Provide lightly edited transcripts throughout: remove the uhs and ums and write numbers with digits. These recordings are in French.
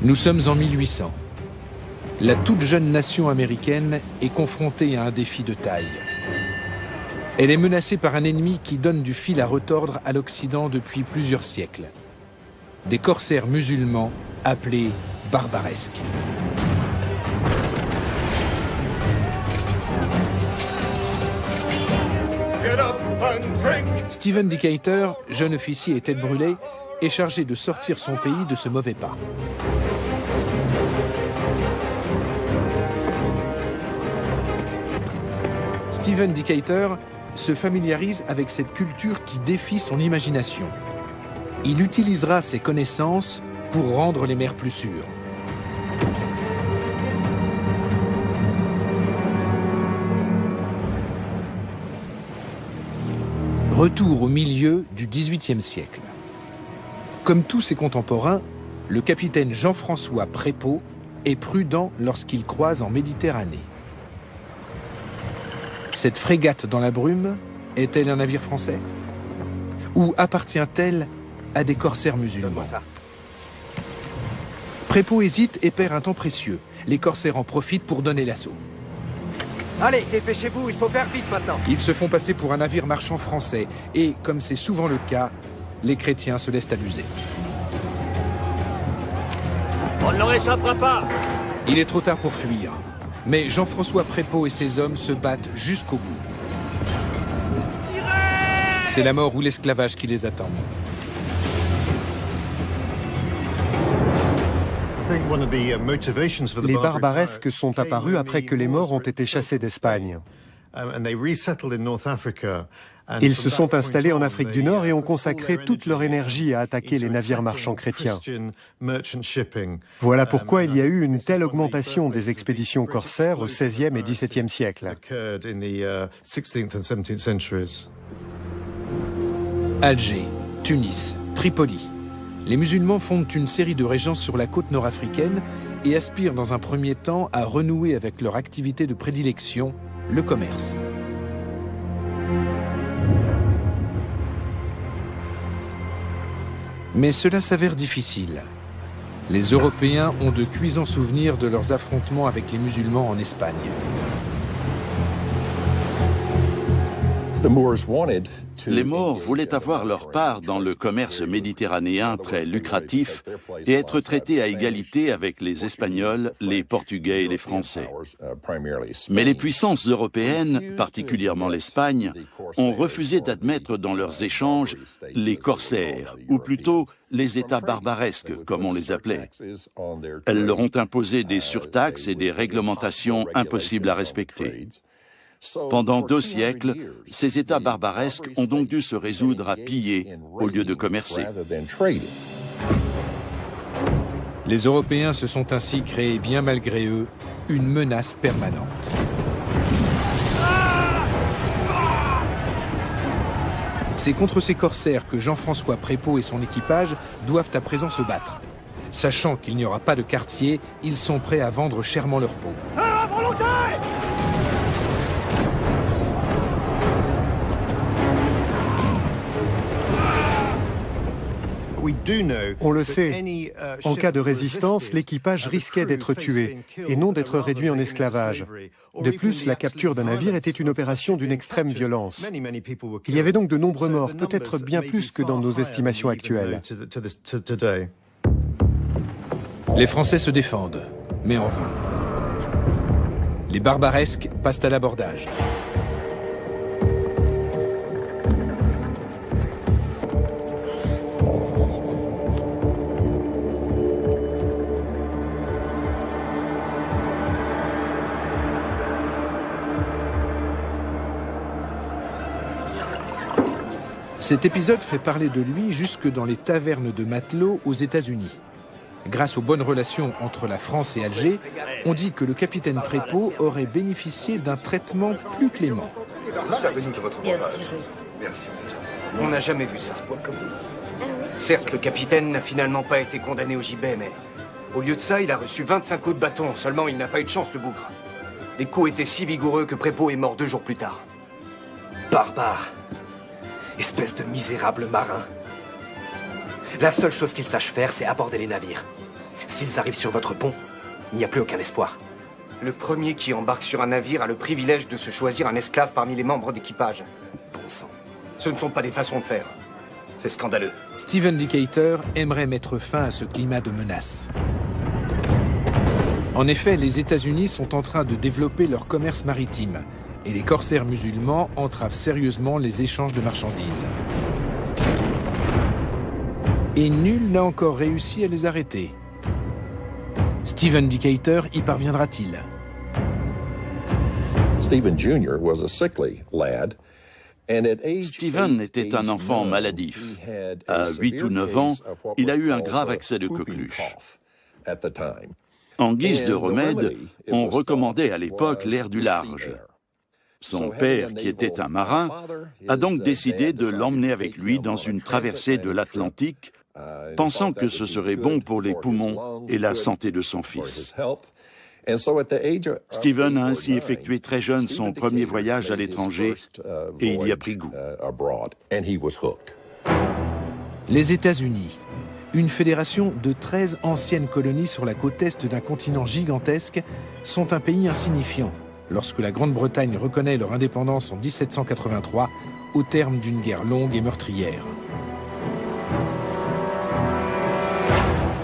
Nous sommes en 1800. La toute jeune nation américaine est confrontée à un défi de taille. Elle est menacée par un ennemi qui donne du fil à retordre à l'Occident depuis plusieurs siècles. Des corsaires musulmans appelés barbaresques. Stephen Decatur, jeune officier et tête brûlée, est chargé de sortir son pays de ce mauvais pas. Stephen Decatur se familiarise avec cette culture qui défie son imagination. Il utilisera ses connaissances pour rendre les mers plus sûres. Retour au milieu du XVIIIe siècle. Comme tous ses contemporains, le capitaine Jean-François Prépeau est prudent lorsqu'il croise en Méditerranée. Cette frégate dans la brume est-elle un navire français? Ou appartient-elle à des corsaires musulmans? Prépeau hésite et perd un temps précieux. Les corsaires en profitent pour donner l'assaut. Allez, dépêchez-vous, il faut faire vite maintenant. Ils se font passer pour un navire marchand français et, comme c'est souvent le cas, les chrétiens se laissent abuser. On ne leur échappera pas. Il est trop tard pour fuir, mais Jean-François Prépeau et ses hommes se battent jusqu'au bout. C'est la mort ou l'esclavage qui les attend. Les barbaresques sont apparus après que les Maures ont été chassés d'Espagne. Ils se sont installés en Afrique du Nord et ont consacré toute leur énergie à attaquer les navires marchands chrétiens. Voilà pourquoi il y a eu une telle augmentation des expéditions corsaires au XVIe et XVIIe siècle. Alger, Tunis, Tripoli. Les musulmans fondent une série de régences sur la côte nord-africaine et aspirent dans un premier temps à renouer avec leur activité de prédilection, le commerce. Mais cela s'avère difficile. Les Européens ont de cuisants souvenirs de leurs affrontements avec les musulmans en Espagne. Les Maures voulaient avoir leur part dans le commerce méditerranéen très lucratif et être traités à égalité avec les Espagnols, les Portugais et les Français. Mais les puissances européennes, particulièrement l'Espagne, ont refusé d'admettre dans leurs échanges les corsaires, ou plutôt les États barbaresques, comme on les appelait. Elles leur ont imposé des surtaxes et des réglementations impossibles à respecter. Pendant 2 siècles, ces États barbaresques ont donc dû se résoudre à piller au lieu de commercer. Les Européens se sont ainsi créés, bien malgré eux, une menace permanente. C'est contre ces corsaires que Jean-François Prépeau et son équipage doivent à présent se battre. Sachant qu'il n'y aura pas de quartier, ils sont prêts à vendre chèrement leur peau. On le sait, en cas de résistance, l'équipage risquait d'être tué et non d'être réduit en esclavage. De plus, la capture d'un navire était une opération d'une extrême violence. Il y avait donc de nombreux morts, peut-être bien plus que dans nos estimations actuelles. Les Français se défendent, mais en vain. Les barbaresques passent à l'abordage. Cet épisode fait parler de lui jusque dans les tavernes de matelots aux États-Unis. Grâce aux bonnes relations entre la France et Alger, on dit que le capitaine Prépeau aurait bénéficié d'un traitement plus clément. Bien sûr. On n'a jamais vu ça. Certes, le capitaine n'a finalement pas été condamné au gibet, mais au lieu de ça, il a reçu 25 coups de bâton. Seulement, il n'a pas eu de chance, le bougre. Les coups étaient si vigoureux que Prépeau est mort 2 jours plus tard. Barbare. Espèce de misérable marin. La seule chose qu'il sache faire, c'est aborder les navires. S'ils arrivent sur votre pont, il n'y a plus aucun espoir. Le premier qui embarque sur un navire a le privilège de se choisir un esclave parmi les membres d'équipage. Bon sang. Ce ne sont pas des façons de faire. C'est scandaleux. Stephen Decatur aimerait mettre fin à ce climat de menace. En effet, les États-Unis sont en train de développer leur commerce maritime et les corsaires musulmans entravent sérieusement les échanges de marchandises. Et nul n'a encore réussi à les arrêter. Stephen Decatur y parviendra-t-il? Stephen Jr. was a sickly lad. Stephen était un enfant maladif. À 8 ou 9 ans, il a eu un grave accès de coqueluche. En guise de remède, on recommandait à l'époque l'air du large. Son père, qui était un marin, a donc décidé de l'emmener avec lui dans une traversée de l'Atlantique, pensant que ce serait bon pour les poumons et la santé de son fils. Stephen a ainsi effectué très jeune son premier voyage à l'étranger et il y a pris goût. Les États-Unis, une fédération de 13 anciennes colonies sur la côte est d'un continent gigantesque, sont un pays insignifiant lorsque la Grande-Bretagne reconnaît leur indépendance en 1783 au terme d'une guerre longue et meurtrière.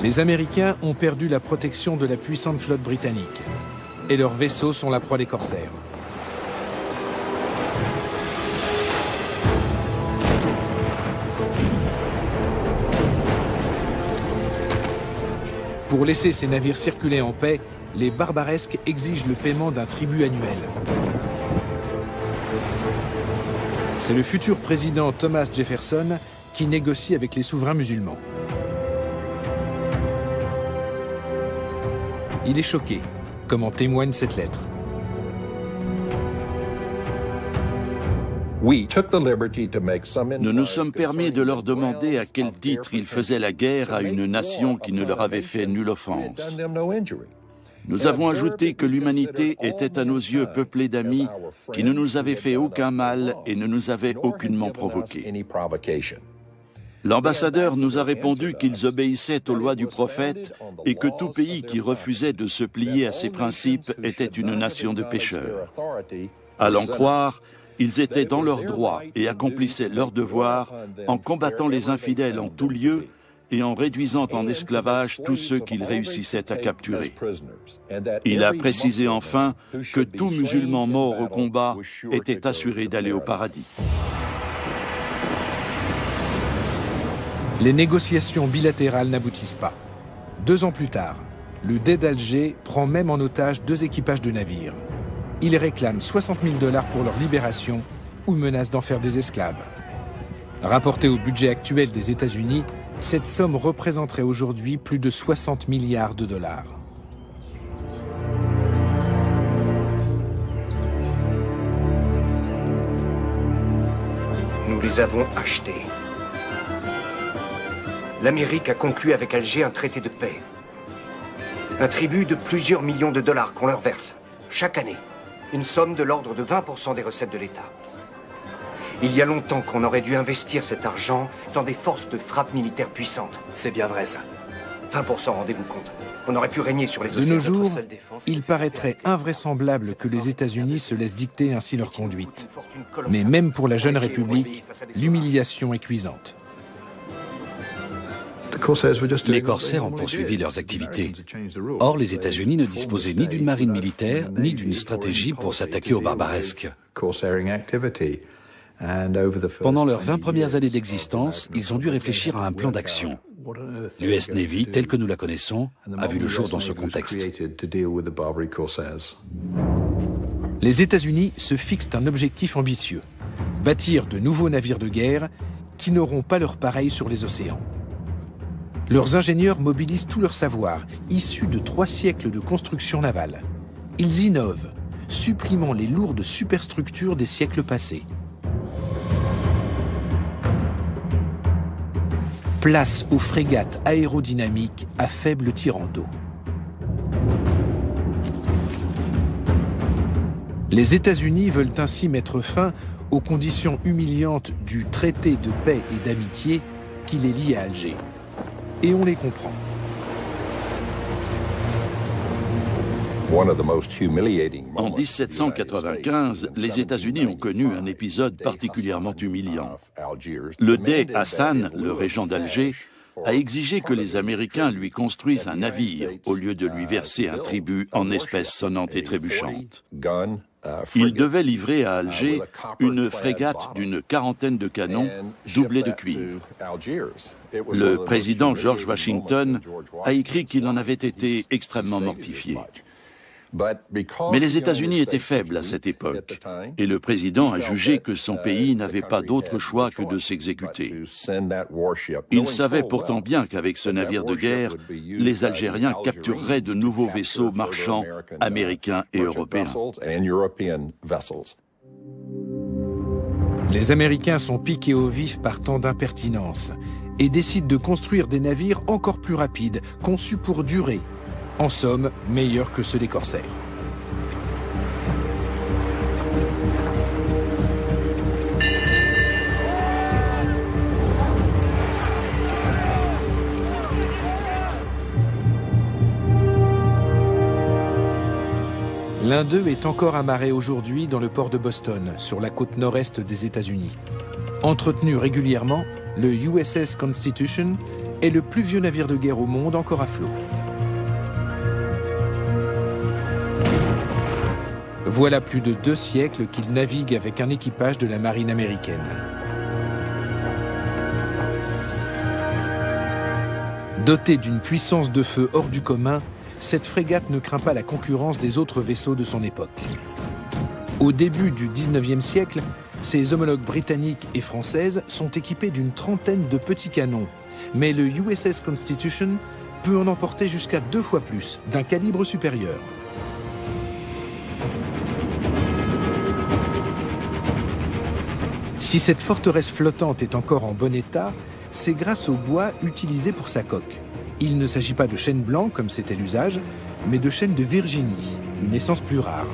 Les Américains ont perdu la protection de la puissante flotte britannique et leurs vaisseaux sont la proie des corsaires. Pour laisser ces navires circuler en paix, les barbaresques exigent le paiement d'un tribut annuel. C'est le futur président Thomas Jefferson qui négocie avec les souverains musulmans. Il est choqué, comme en témoigne cette lettre. Nous nous sommes permis de leur demander à quel titre ils faisaient la guerre à une nation qui ne leur avait fait nulle offense. Nous avons ajouté que l'humanité était à nos yeux peuplée d'amis qui ne nous avaient fait aucun mal et ne nous avaient aucunement provoqués. L'ambassadeur nous a répondu qu'ils obéissaient aux lois du prophète et que tout pays qui refusait de se plier à ses principes était une nation de pécheurs. À l'en croire, ils étaient dans leurs droits et accomplissaient leurs devoirs en combattant les infidèles en tout lieu et en réduisant en esclavage tous ceux qu'ils réussissaient à capturer. Il a précisé enfin que tout musulman mort au combat était assuré d'aller au paradis. Les négociations bilatérales n'aboutissent pas. 2 ans plus tard, le Dey d'Alger prend même en otage 2 équipages de navires. Il réclame $60 000 pour leur libération ou menace d'en faire des esclaves. Rapporté au budget actuel des États-Unis, cette somme représenterait aujourd'hui plus de 60 milliards de dollars. Nous les avons achetés. L'Amérique a conclu avec Alger un traité de paix. Un tribut de plusieurs millions de dollars qu'on leur verse, chaque année. Une somme de l'ordre de 20% des recettes de l'État. Il y a longtemps qu'on aurait dû investir cet argent dans des forces de frappe militaires puissantes. C'est bien vrai, ça. 20%, rendez-vous compte. On aurait pu régner sur les océans. De nos jours, il paraîtrait invraisemblable que les États-Unis se laissent dicter ainsi leur conduite. Mais même pour la jeune République, l'humiliation est cuisante. Les corsaires ont poursuivi leurs activités. Or, les États-Unis ne disposaient ni d'une marine militaire, ni d'une stratégie pour s'attaquer aux barbaresques. Pendant leurs 20 premières années d'existence, ils ont dû réfléchir à un plan d'action. L'US Navy, telle que nous la connaissons, a vu le jour dans ce contexte. Les États-Unis se fixent un objectif ambitieux, bâtir de nouveaux navires de guerre qui n'auront pas leur pareil sur les océans. Leurs ingénieurs mobilisent tout leur savoir, issu de 3 siècles de construction navale. Ils innovent, supprimant les lourdes superstructures des siècles passés. Place aux frégates aérodynamiques à faible tirant d'eau. Les États-Unis veulent ainsi mettre fin aux conditions humiliantes du traité de paix et d'amitié qui les lie à Alger. Et on les comprend. En 1795, les États-Unis ont connu un épisode particulièrement humiliant. Le Dey Hassan, le régent d'Alger, a exigé que les Américains lui construisent un navire au lieu de lui verser un tribut en espèces sonnantes et trébuchantes. Il devait livrer à Alger une frégate d'une quarantaine de canons doublés de cuivre. Le président George Washington a écrit qu'il en avait été extrêmement mortifié. Mais les États-Unis étaient faibles à cette époque, et le président a jugé que son pays n'avait pas d'autre choix que de s'exécuter. Il savait pourtant bien qu'avec ce navire de guerre, les Algériens captureraient de nouveaux vaisseaux marchands américains et européens. Les Américains sont piqués au vif par tant d'impertinence et décident de construire des navires encore plus rapides, conçus pour durer. En somme, meilleurs que ceux des corsaires. L'un d'eux est encore amarré aujourd'hui dans le port de Boston, sur la côte nord-est des États-Unis. Entretenu régulièrement, le USS Constitution est le plus vieux navire de guerre au monde encore à flot. Voilà plus de 2 siècles qu'il navigue avec un équipage de la marine américaine. Dotée d'une puissance de feu hors du commun, cette frégate ne craint pas la concurrence des autres vaisseaux de son époque. Au début du XIXe siècle, ses homologues britanniques et françaises sont équipés d'une trentaine de petits canons, mais le USS Constitution peut en emporter jusqu'à 2 fois plus, d'un calibre supérieur. Si cette forteresse flottante est encore en bon état, c'est grâce au bois utilisé pour sa coque. Il ne s'agit pas de chêne blanc comme c'était l'usage, mais de chêne de Virginie, une essence plus rare.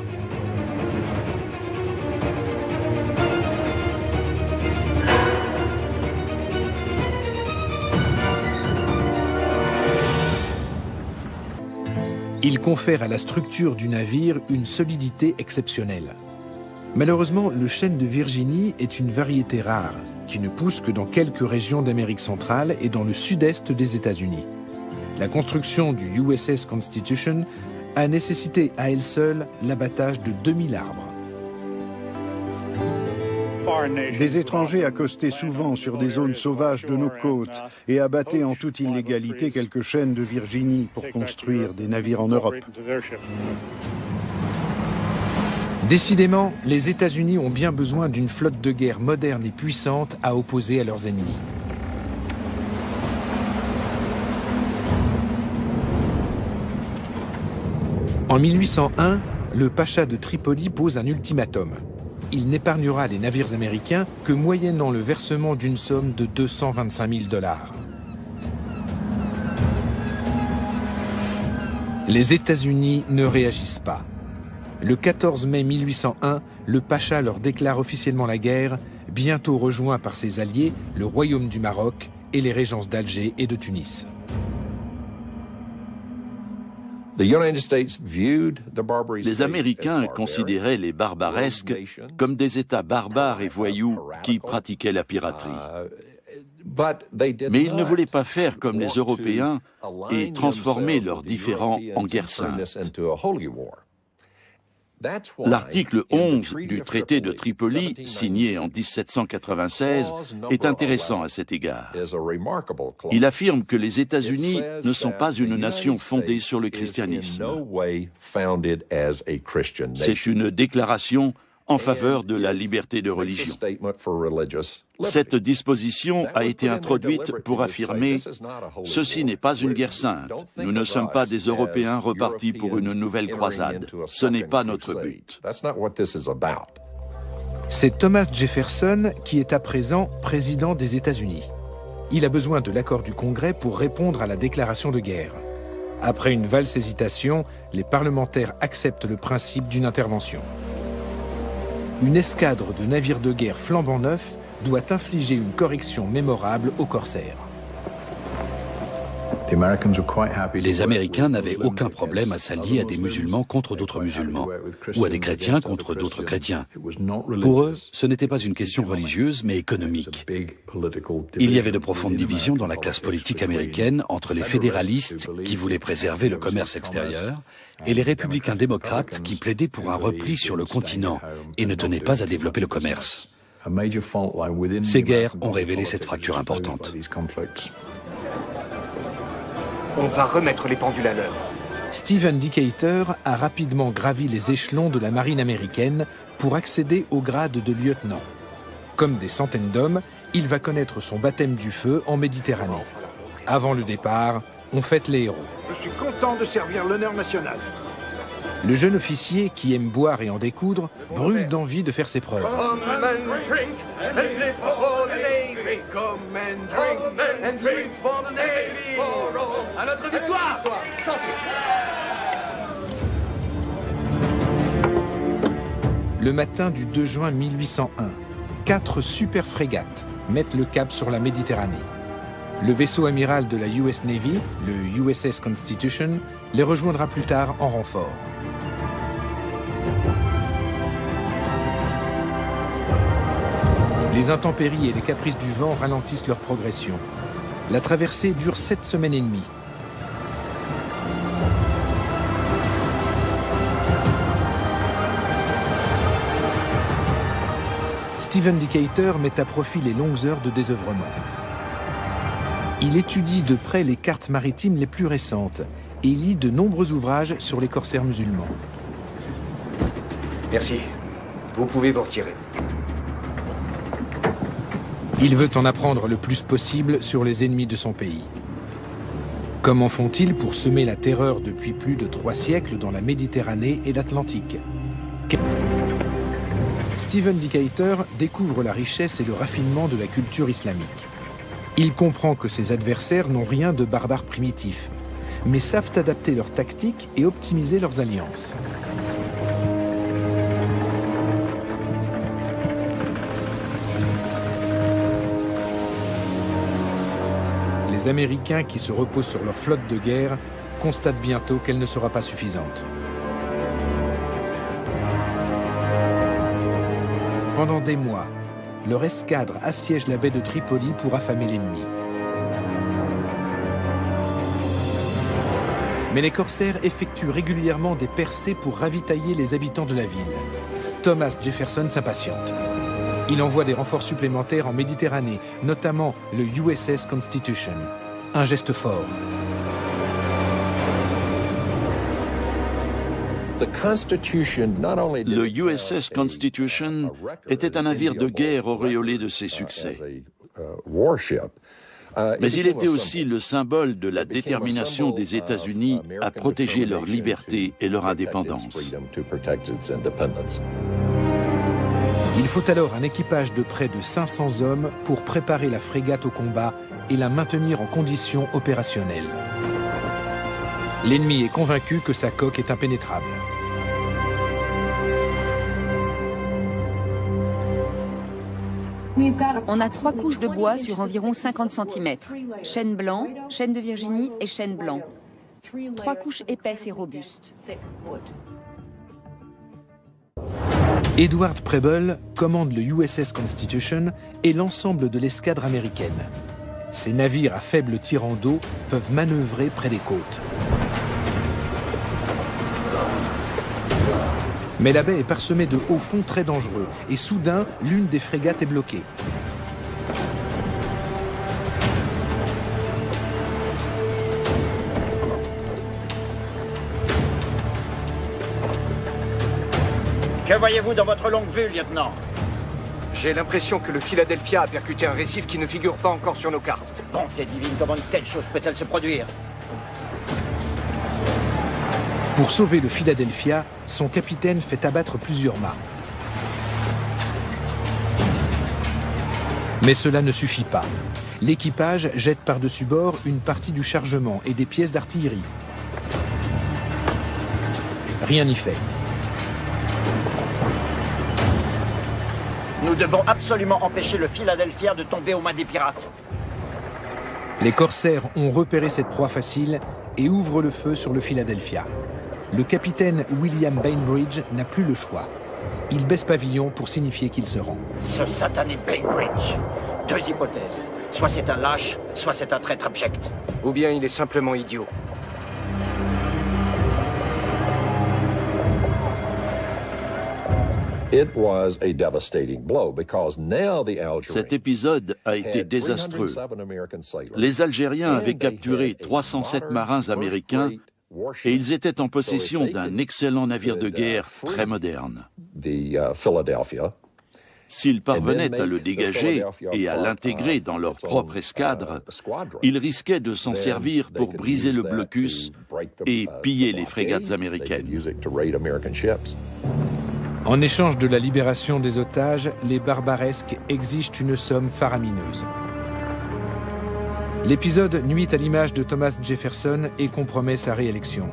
Il confère à la structure du navire une solidité exceptionnelle. Malheureusement, le chêne de Virginie est une variété rare, qui ne pousse que dans quelques régions d'Amérique centrale et dans le sud-est des États-Unis. La construction du USS Constitution a nécessité à elle seule l'abattage de 2000 arbres. Des étrangers accostaient souvent sur des zones sauvages de nos côtes et abattaient en toute illégalité quelques chênes de Virginie pour construire des navires en Europe. Décidément, les États-Unis ont bien besoin d'une flotte de guerre moderne et puissante à opposer à leurs ennemis. En 1801, le pacha de Tripoli pose un ultimatum. Il n'épargnera les navires américains que moyennant le versement d'une somme de 225 000 $. Les États-Unis ne réagissent pas. Le 14 mai 1801, le pacha leur déclare officiellement la guerre, bientôt rejoint par ses alliés, le Royaume du Maroc et les régences d'Alger et de Tunis. Les Américains considéraient les barbaresques comme des États barbares et voyous qui pratiquaient la piraterie. Mais ils ne voulaient pas faire comme les Européens et transformer leurs différends en guerre sainte. L'article 11 du traité de Tripoli, signé en 1796, est intéressant à cet égard. Il affirme que les États-Unis ne sont pas une nation fondée sur le christianisme. C'est une déclaration en faveur de la liberté de religion. Cette disposition a été introduite pour affirmer « Ceci n'est pas une guerre sainte. Nous ne sommes pas des Européens repartis pour une nouvelle croisade. Ce n'est pas notre but. » C'est Thomas Jefferson qui est à présent président des États-Unis. Il a besoin de l'accord du Congrès pour répondre à la déclaration de guerre. Après une valse hésitation, les parlementaires acceptent le principe d'une intervention. Une escadre de navires de guerre flambant neufs doit infliger une correction mémorable aux corsaires. Les Américains n'avaient aucun problème à s'allier à des musulmans contre d'autres musulmans, ou à des chrétiens contre d'autres chrétiens. Pour eux, ce n'était pas une question religieuse, mais économique. Il y avait de profondes divisions dans la classe politique américaine entre les fédéralistes qui voulaient préserver le commerce extérieur et les républicains démocrates qui plaidaient pour un repli sur le continent et ne tenaient pas à développer le commerce. Ces guerres ont révélé cette fracture importante. On va remettre les pendules à l'heure. Stephen Decatur a rapidement gravi les échelons de la marine américaine pour accéder au grade de lieutenant. Comme des centaines d'hommes, il va connaître son baptême du feu en Méditerranée. Avant le départ, on fête les héros. Je suis content de servir l'honneur national. Le jeune officier, qui aime boire et en découdre, brûle d'envie de faire ses preuves. Come and drink and live for the Navy. Come and drink for the Navy. À notre victoire. Le matin du 2 juin 1801, 4 super frégates mettent le cap sur la Méditerranée. Le vaisseau amiral de la US Navy, le USS Constitution, les rejoindra plus tard en renfort. Les intempéries et les caprices du vent ralentissent leur progression. La traversée dure 7 semaines et demie. Stephen Decatur met à profit les longues heures de désœuvrement. Il étudie de près les cartes maritimes les plus récentes et lit de nombreux ouvrages sur les corsaires musulmans. Merci. Vous pouvez vous retirer. Il veut en apprendre le plus possible sur les ennemis de son pays. Comment font-ils pour semer la terreur depuis plus de 3 siècles dans la Méditerranée et l'Atlantique? Stephen Decatur découvre la richesse et le raffinement de la culture islamique. Il comprend que ses adversaires n'ont rien de barbares primitifs, mais savent adapter leurs tactiques et optimiser leurs alliances. Les Américains qui se reposent sur leur flotte de guerre constatent bientôt qu'elle ne sera pas suffisante. Pendant des mois, leur escadre assiège la baie de Tripoli pour affamer l'ennemi. Mais les corsaires effectuent régulièrement des percées pour ravitailler les habitants de la ville. Thomas Jefferson s'impatiente. Il envoie des renforts supplémentaires en Méditerranée, notamment le USS Constitution. Un geste fort. Le USS Constitution était un navire de guerre auréolé de ses succès. Mais il était aussi le symbole de la détermination des États-Unis à protéger leur liberté et leur indépendance. Il faut alors un équipage de près de 500 hommes pour préparer la frégate au combat et la maintenir en condition opérationnelle. L'ennemi est convaincu que sa coque est impénétrable. On a 3 couches de bois sur environ 50 cm. Chêne blanc, chêne de Virginie et chêne blanc. 3 couches épaisses et robustes. Edward Preble commande le USS Constitution et l'ensemble de l'escadre américaine. Ces navires à faible tirant d'eau peuvent manœuvrer près des côtes. Mais la baie est parsemée de hauts fonds très dangereux et soudain, l'une des frégates est bloquée. Que voyez-vous dans votre longue vue, lieutenant? J'ai l'impression que le Philadelphia a percuté un récif qui ne figure pas encore sur nos cartes. Bonté divine, comment une telle chose peut-elle se produire? Pour sauver le Philadelphia, son capitaine fait abattre plusieurs mâts. Mais cela ne suffit pas. L'équipage jette par-dessus bord une partie du chargement et des pièces d'artillerie. Rien n'y fait. Nous devons absolument empêcher le Philadelphia de tomber aux mains des pirates. Les corsaires ont repéré cette proie facile et ouvrent le feu sur le Philadelphia. Le capitaine William Bainbridge n'a plus le choix. Il baisse pavillon pour signifier qu'il se rend. Ce satané Bainbridge. 2 hypothèses. Soit c'est un lâche, soit c'est un traître abject. Ou bien il est simplement idiot. Cet épisode a été désastreux. Les Algériens avaient capturé 307 marins américains et ils étaient en possession d'un excellent navire de guerre très moderne. S'ils parvenaient à le dégager et à l'intégrer dans leur propre escadre, ils risquaient de s'en servir pour briser le blocus et piller les frégates américaines. En échange de la libération des otages, les Barbaresques exigent une somme faramineuse. L'épisode nuit à l'image de Thomas Jefferson et compromet sa réélection.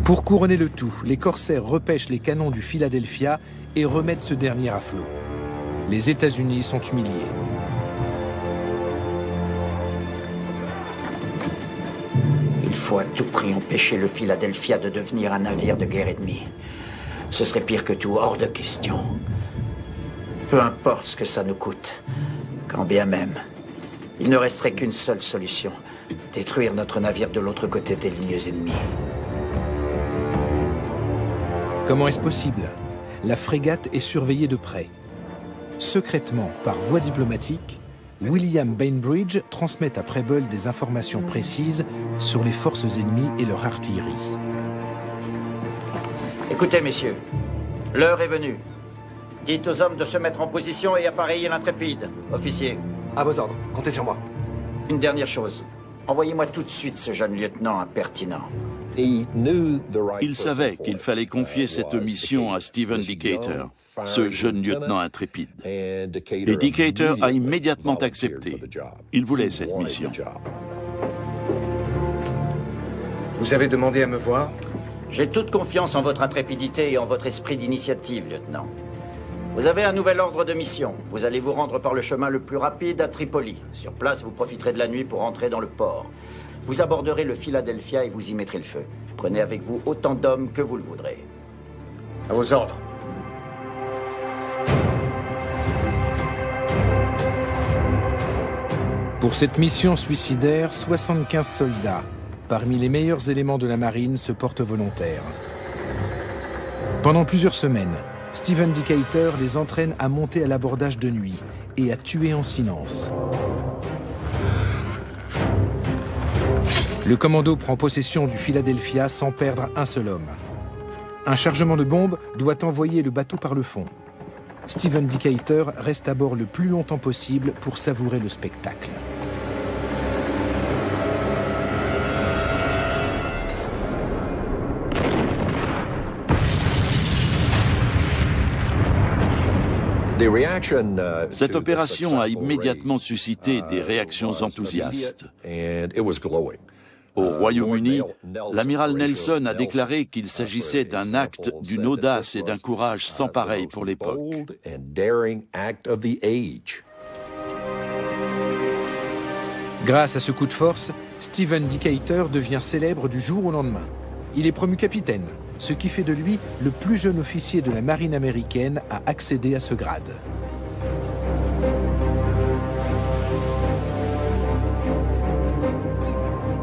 Pour couronner le tout, les corsaires repêchent les canons du Philadelphia et remettent ce dernier à flot. Les États-Unis sont humiliés. Il faut à tout prix empêcher le Philadelphia de devenir un navire de guerre ennemi. Ce serait pire que tout, hors de question. Peu importe ce que ça nous coûte, quand bien même, il ne resterait qu'une seule solution, détruire notre navire de l'autre côté des lignes ennemies. Comment est-ce possible? La frégate est surveillée de près. Secrètement, par voie diplomatique, William Bainbridge transmet à Preble des informations précises sur les forces ennemies et leur artillerie. Écoutez, messieurs, l'heure est venue. Dites aux hommes de se mettre en position et appareiller l'Intrépide. Officier. À vos ordres, comptez sur moi. Une dernière chose. Envoyez-moi tout de suite ce jeune lieutenant impertinent. Il savait qu'il fallait confier cette mission à Stephen Decatur, ce jeune lieutenant intrépide. Et Decatur a immédiatement accepté. Il voulait cette mission. Vous avez demandé à me voir? J'ai toute confiance en votre intrépidité et en votre esprit d'initiative, lieutenant. Vous avez un nouvel ordre de mission. Vous allez vous rendre par le chemin le plus rapide à Tripoli. Sur place, vous profiterez de la nuit pour entrer dans le port. Vous aborderez le Philadelphia et vous y mettrez le feu. Prenez avec vous autant d'hommes que vous le voudrez. À vos ordres. Pour cette mission suicidaire, 75 soldats, parmi les meilleurs éléments de la marine, se portent volontaires. Pendant plusieurs semaines, Stephen Decatur les entraîne à monter à l'abordage de nuit et à tuer en silence. Le commando prend possession du Philadelphia sans perdre un seul homme. Un chargement de bombes doit envoyer le bateau par le fond. Stephen Decatur reste à bord le plus longtemps possible pour savourer le spectacle. Cette opération a immédiatement suscité des réactions enthousiastes. Au Royaume-Uni, l'amiral Nelson a déclaré qu'il s'agissait d'un acte d'une audace et d'un courage sans pareil pour l'époque. Grâce à ce coup de force, Stephen Decatur devient célèbre du jour au lendemain. Il est promu capitaine, ce qui fait de lui le plus jeune officier de la marine américaine à accéder à ce grade.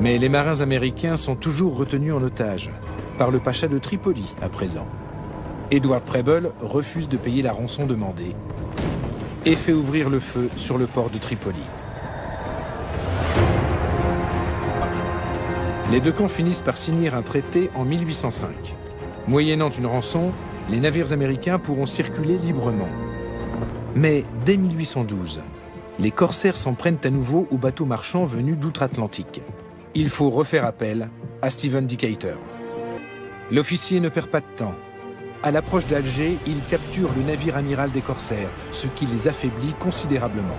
Mais les marins américains sont toujours retenus en otage, par le pacha de Tripoli à présent. Edward Preble refuse de payer la rançon demandée et fait ouvrir le feu sur le port de Tripoli. Les deux camps finissent par signer un traité en 1805. Moyennant une rançon, les navires américains pourront circuler librement. Mais dès 1812, les corsaires s'en prennent à nouveau aux bateaux marchands venus d'outre-Atlantique. Il faut refaire appel à Stephen Decatur. L'officier ne perd pas de temps. À l'approche d'Alger, il capture le navire amiral des corsaires, ce qui les affaiblit considérablement.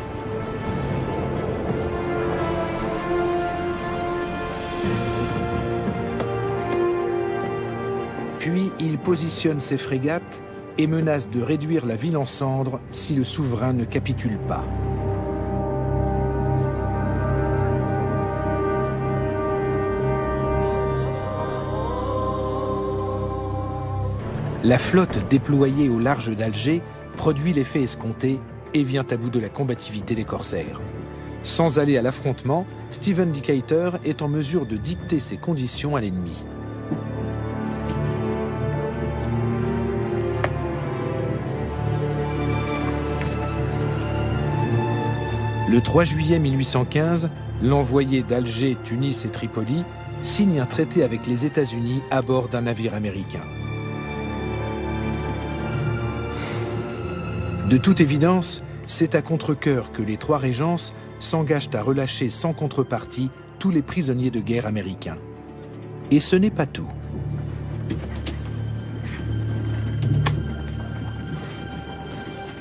Puis il positionne ses frégates et menace de réduire la ville en cendres si le souverain ne capitule pas. La flotte déployée au large d'Alger produit l'effet escompté et vient à bout de la combativité des corsaires. Sans aller à l'affrontement, Stephen Decatur est en mesure de dicter ses conditions à l'ennemi. Le 3 juillet 1815, l'envoyé d'Alger, Tunis et Tripoli signe un traité avec les États-Unis à bord d'un navire américain. De toute évidence, c'est à contre-cœur que les trois régences s'engagent à relâcher sans contrepartie tous les prisonniers de guerre américains. Et ce n'est pas tout.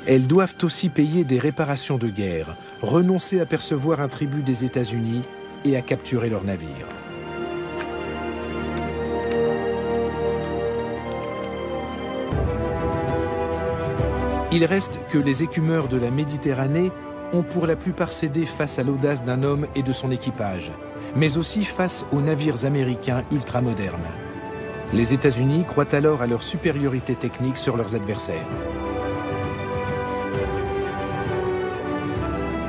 Elles doivent aussi payer des réparations de guerre, renoncer à percevoir un tribut des États-Unis et à capturer leurs navires. Il reste que les écumeurs de la Méditerranée ont pour la plupart cédé face à l'audace d'un homme et de son équipage, mais aussi face aux navires américains ultramodernes. Les États-Unis croient alors à leur supériorité technique sur leurs adversaires.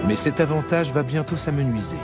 Mais cet avantage va bientôt s'amenuiser.